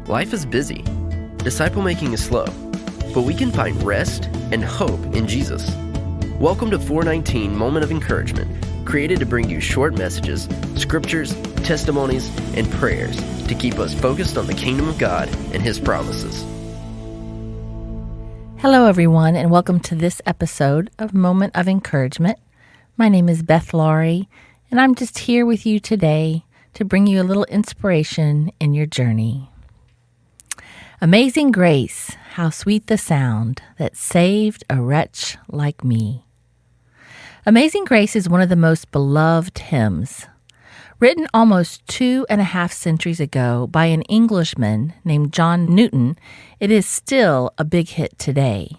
Life is busy. Disciple making is slow. But we can find rest and hope in Jesus. Welcome to 419 Moment of Encouragement, created to bring you short messages, scriptures, testimonies, and prayers to keep us focused on the kingdom of God and His promises. Hello, everyone, and welcome to this episode of Moment of Encouragement. My name is Beth, Laury, and I'm just here with you today to bring you a little inspiration in your journey. Amazing grace, how sweet the sound that saved a wretch like me. Amazing Grace is one of the most beloved hymns. Written almost 2.5 centuries ago by an Englishman named John Newton, it is still a big hit today.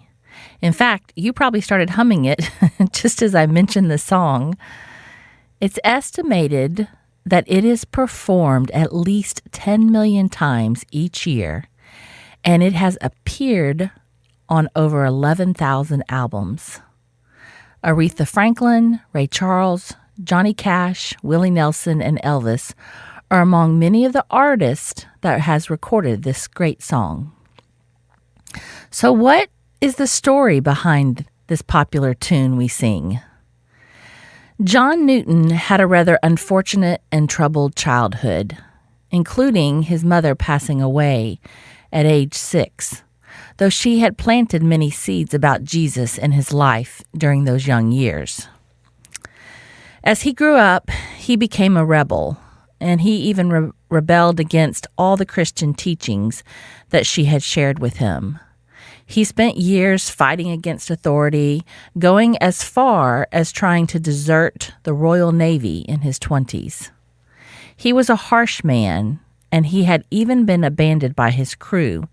In fact, you probably started humming it just as I mentioned the song. It's estimated that it is performed at least 10 million times each year, and it has appeared on over 11,000 albums. Aretha Franklin, Ray Charles, Johnny Cash, Willie Nelson, and Elvis are among many of the artists that has recorded this great song. So what is the story behind this popular tune we sing? John Newton had a rather unfortunate and troubled childhood, including his mother passing away at age 6, though she had planted many seeds about Jesus in his life during those young years. As he grew up, he became a rebel, and he even rebelled against all the Christian teachings that she had shared with him. He spent years fighting against authority, going as far as trying to desert the Royal Navy in his 20s. He was a harsh man, and he had even been abandoned by his crew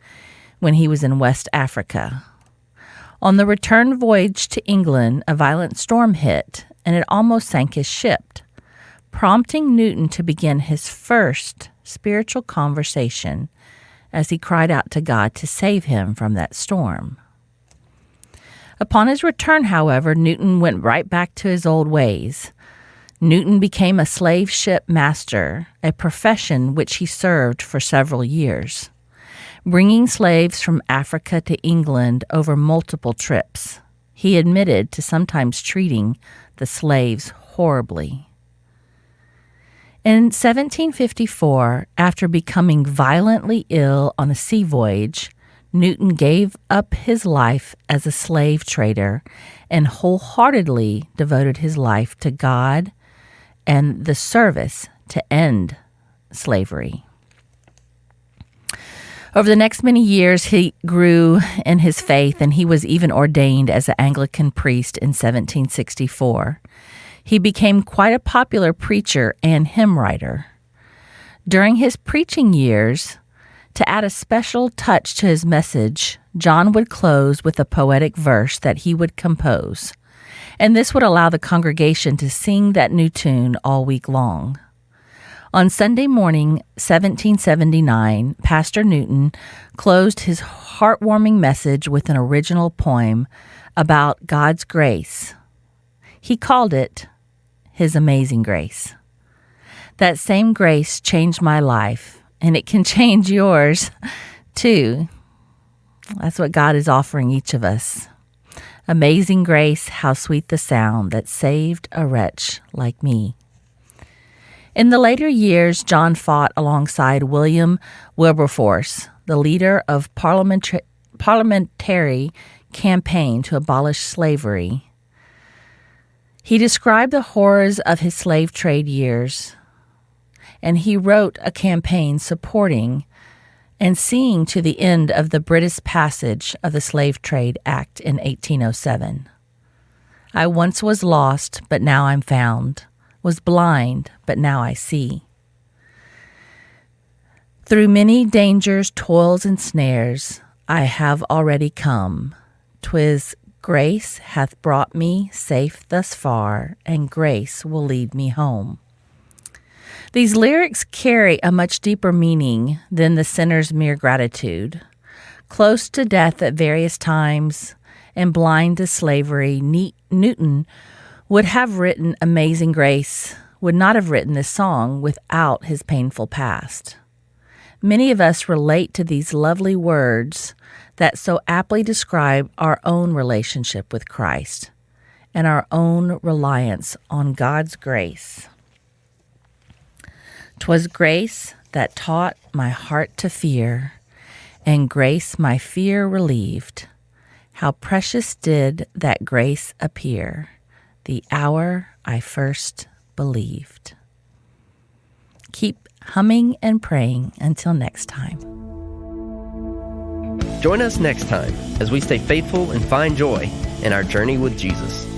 when he was in West Africa. On the return voyage to England, a violent storm hit, and it almost sank his ship, prompting Newton to begin his first spiritual conversation as he cried out to God to save him from that storm. Upon his return, however, Newton went right back to his old ways. Newton became a slave ship master, a profession which he served for several years, bringing slaves from Africa to England over multiple trips. He admitted to sometimes treating the slaves horribly. In 1754, after becoming violently ill on a sea voyage, Newton gave up his life as a slave trader and wholeheartedly devoted his life to God and the service to end slavery. Over the next many years, he grew in his faith, and he was even ordained as an Anglican priest in 1764. He became quite a popular preacher and hymn writer. During his preaching years, to add a special touch to his message, John would close with a poetic verse that he would compose, and this would allow the congregation to sing that new tune all week long. On Sunday morning, 1779, Pastor Newton closed his heartwarming message with an original poem about God's grace. He called it His Amazing Grace. That same grace changed my life, and it can change yours too. That's what God is offering each of us. Amazing grace, how sweet the sound that saved a wretch like me. In the later years, John fought alongside William Wilberforce, the leader of parliamentary campaign to abolish slavery. He described the horrors of his slave trade years, and he wrote a campaign supporting and seeing to the end of the British passage of the Slave Trade Act in 1807. I once was lost, but now I'm found, was blind, but now I see. Through many dangers, toils, and snares, I have already come. 'Twas grace hath brought me safe thus far, and grace will lead me home. These lyrics carry a much deeper meaning than the sinner's mere gratitude. Close to death at various times and blind to slavery, Newton would have written Amazing Grace, would not have written this song without his painful past. Many of us relate to these lovely words that so aptly describe our own relationship with Christ and our own reliance on God's grace. 'Twas grace that taught my heart to fear, and grace my fear relieved. How precious did that grace appear, the hour I first believed. Keep humming and praying until next time. Join us next time as we stay faithful and find joy in our journey with Jesus.